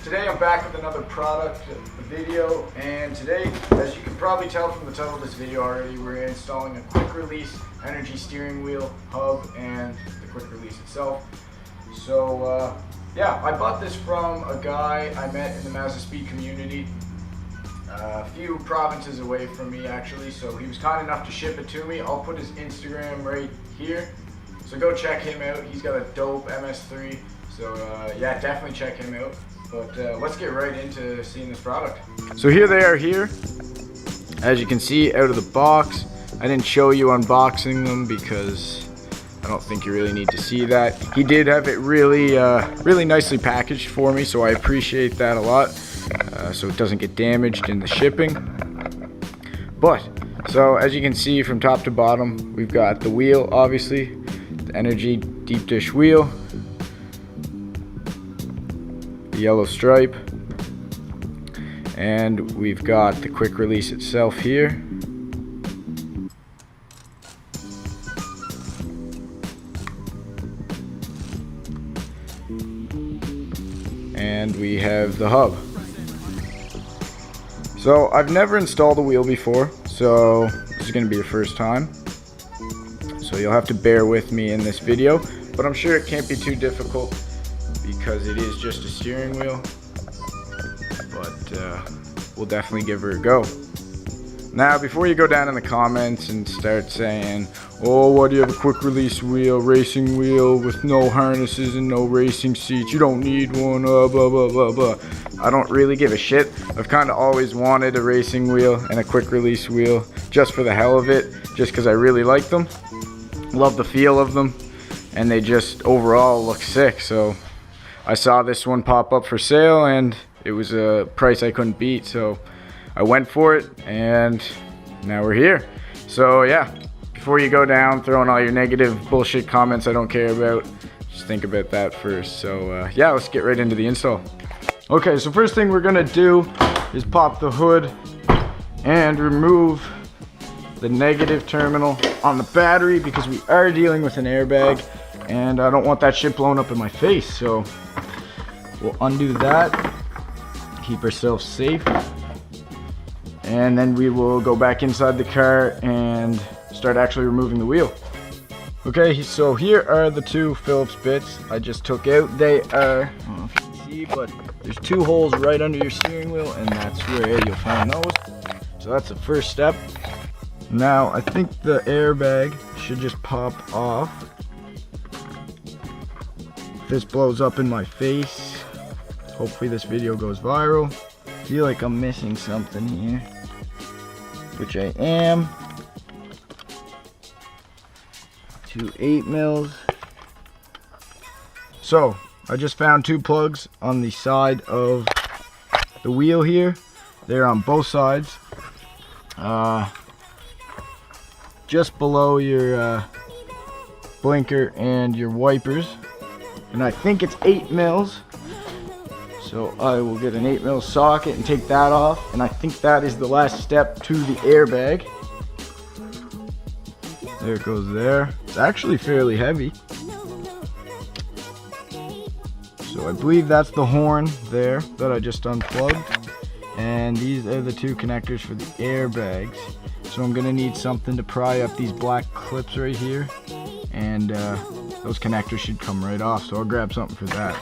Today I'm back with another product video, and today, as you can probably tell from the title of this video already, we're installing a quick release energy steering wheel hub and the quick release itself. So yeah, I bought this from a guy I met in the Mazda Speed community a few provinces away from me actually, so he was kind enough to ship it to me. I'll put his Instagram right here, so go check him out. He's got a dope MS3, so yeah, definitely check him out. But let's get right into seeing this product. So here they are here. As you can see out of the box. I didn't show you unboxing them because I don't think you really need to see that. He did have it really really nicely packaged for me, so I appreciate that a lot. So it doesn't get damaged in the shipping. But, so as you can see from top to bottom, we've got the wheel, obviously, the Energy deep dish wheel, yellow stripe, and we've got the quick release itself here. And we have the hub. So I've never installed a wheel before, so this is going to be the first time. So you'll have to bear with me in this video, but I'm sure it can't be too difficult because it is just a steering wheel, but we'll definitely give her a go. Now, before you go down in the comments and start saying, oh, why do you have a quick release wheel, racing wheel with no harnesses and no racing seats, you don't need one, blah blah blah blah. I don't really give a shit. I've kind of always wanted a racing wheel and a quick release wheel just for the hell of it, just because I really like them, love the feel of them, and they just overall look sick. So I saw this one pop up for sale and it was a price I couldn't beat, so I went for it and now we're here. So yeah, before you go down throwing all your negative bullshit comments I don't care about, just think about that first. So yeah, let's get right into the install. Okay, so first thing we're gonna do is pop the hood and remove the negative terminal on the battery because we are dealing with an airbag and I don't want that shit blown up in my face. So we'll undo that, keep ourselves safe, and then we will go back inside the car and start actually removing the wheel. Okay, so here are the two Phillips bits I just took out. They are, I don't know if you can see, but there's two holes right under your steering wheel and that's where you'll find those. So that's the first step. Now I think the airbag should just pop off. This blows up in my face. Hopefully this video goes viral. I feel like I'm missing something here, which I am. 2 8mm. So I just found two plugs on the side of the wheel here. They're on both sides. Just below your blinker and your wipers. And I think it's 8mm. So I will get an 8mm socket and take that off. And I think that is the last step to the airbag. There it goes there. It's actually fairly heavy. So I believe that's the horn there that I just unplugged. And these are the two connectors for the airbags. So I'm gonna need something to pry up these black clips right here. And those connectors should come right off. So I'll grab something for that.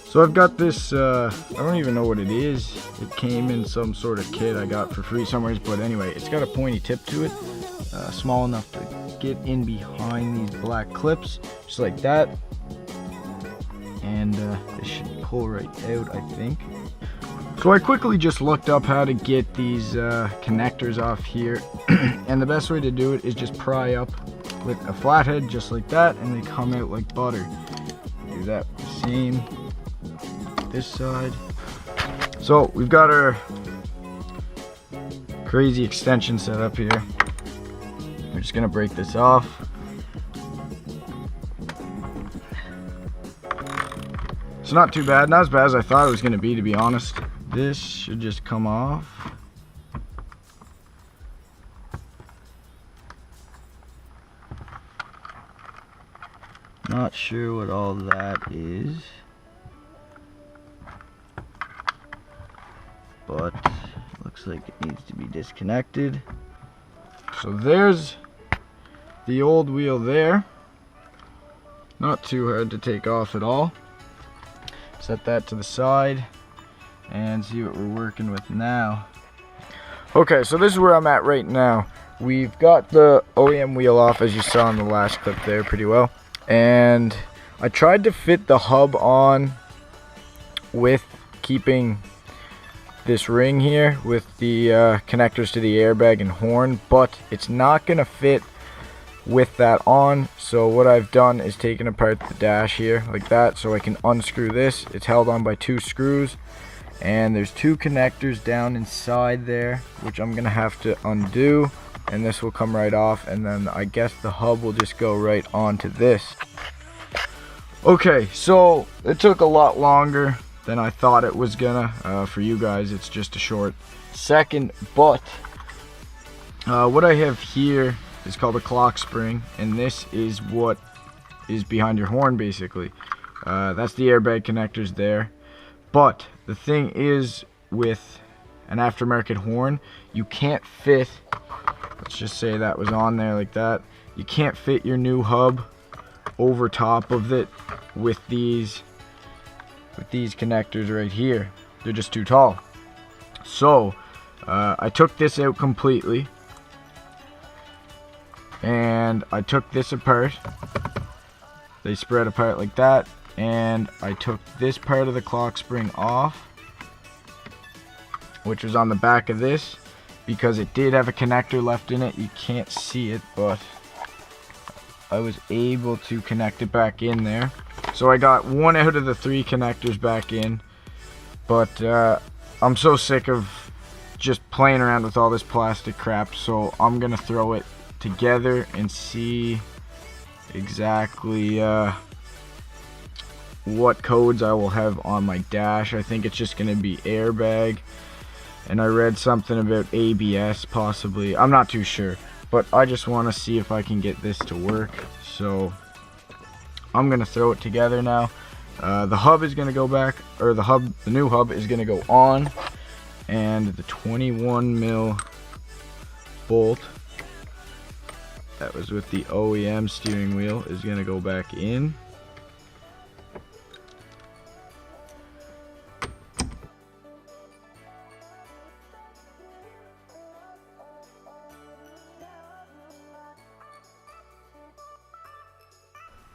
So I've got this, I don't even know what it is. It came in some sort of kit I got for free somewhere. But anyway, it's got a pointy tip to it. Small enough to get in behind these black clips. Just like that. And this should pull right out, I think. So I quickly just looked up how to get these connectors off here. And the best way to do it is just pry up with a flathead just like that, and they come out like butter. Do that the same this side. So we've got our crazy extension set up here. We're just gonna break this off. It's not too bad, not as bad as I thought it was gonna be, to be honest. This should just come off. Not sure what all that is. but looks like it needs to be disconnected. So there's the old wheel there. Not too hard to take off at all. Set that to the side and see what we're working with now. Okay, so this is where I'm at right now. We've got the OEM wheel off, as you saw in the last clip there, pretty well. And I tried to fit the hub on with keeping this ring here with the connectors to the airbag and horn, but it's not gonna fit with that on. So what I've done is taken apart the dash here like that, so I can unscrew this. It's held on by 2 screws, and there's 2 connectors down inside there, which I'm gonna have to undo, and this will come right off, and then I guess the hub will just go right onto this. Okay, so it took a lot longer than I thought it was gonna. For you guys, it's just a short second, but what I have here is called a clock spring, and this is what is behind your horn basically. That's the airbag connectors there. But the thing is, with an aftermarket horn, you can't fit, let's just say that was on there like that, you can't fit your new hub over top of it with these connectors right here. They're just too tall. So I took this out completely, and I took this apart. They spread apart like that, and I took this part of the clock spring off, which was on the back of this, because it did have a connector left in it. You can't see it, but I was able to connect it back in there. So I got 1 out of the 3 connectors back in, but I'm so sick of just playing around with all this plastic crap, so I'm gonna throw it together and see exactly what codes I will have on my dash. I think it's just gonna be airbag, and I read something about ABS possibly. I'm not too sure, but I just want to see if I can get this to work. So I'm gonna throw it together now. The hub is gonna go back, or the new hub is gonna go on, and the 21 mil bolt that was with the OEM steering wheel is gonna go back in.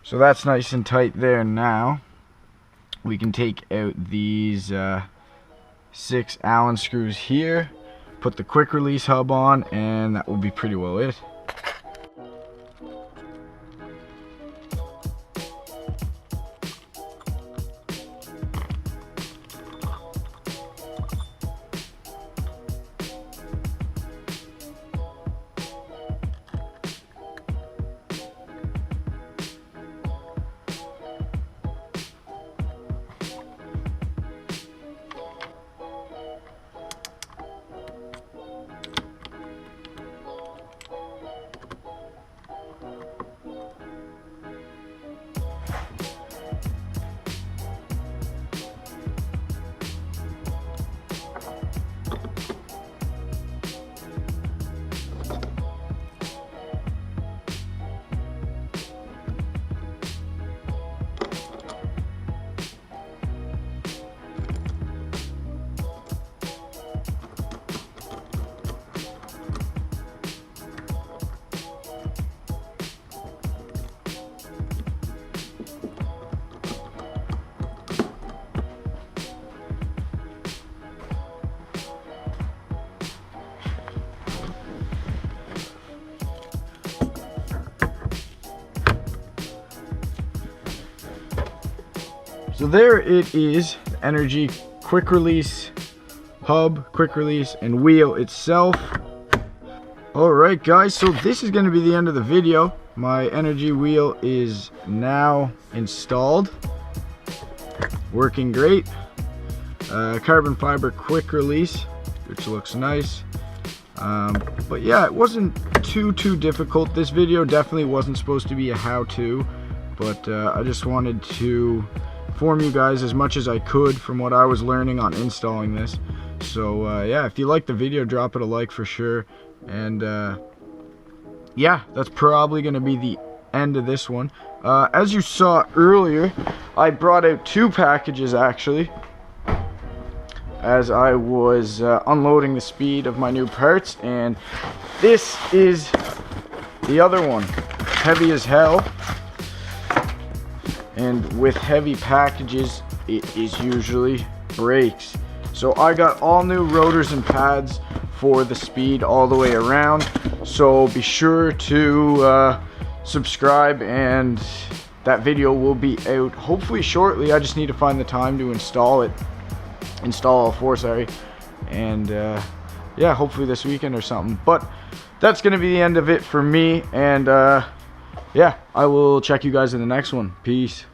So that's nice and tight there. Now we can take out these 6 Allen screws here, put the quick release hub on, and that will be pretty well it. So there it is, Energy quick release hub, quick release, and wheel itself. Alright guys, so this is going to be the end of the video. My Energy wheel is now installed, working great. Carbon fiber quick release, which looks nice. But yeah, it wasn't too difficult. This video definitely wasn't supposed to be a how-to, but I just wanted to inform you guys as much as I could from what I was learning on installing this. So yeah, if you like the video, drop it a like for sure. And yeah, that's probably gonna be the end of this one. As you saw earlier, I brought out 2 packages actually, as I was unloading the speed of my new parts, and this is the other one. Heavy as hell, and with heavy packages it is usually brakes. So I got all new rotors and pads for the speed all the way around, so be sure to subscribe, and that video will be out hopefully shortly. I just need to find the time to install all 4, sorry, and yeah, hopefully this weekend or something. But that's gonna be the end of it for me, and yeah, I will check you guys in the next one. Peace.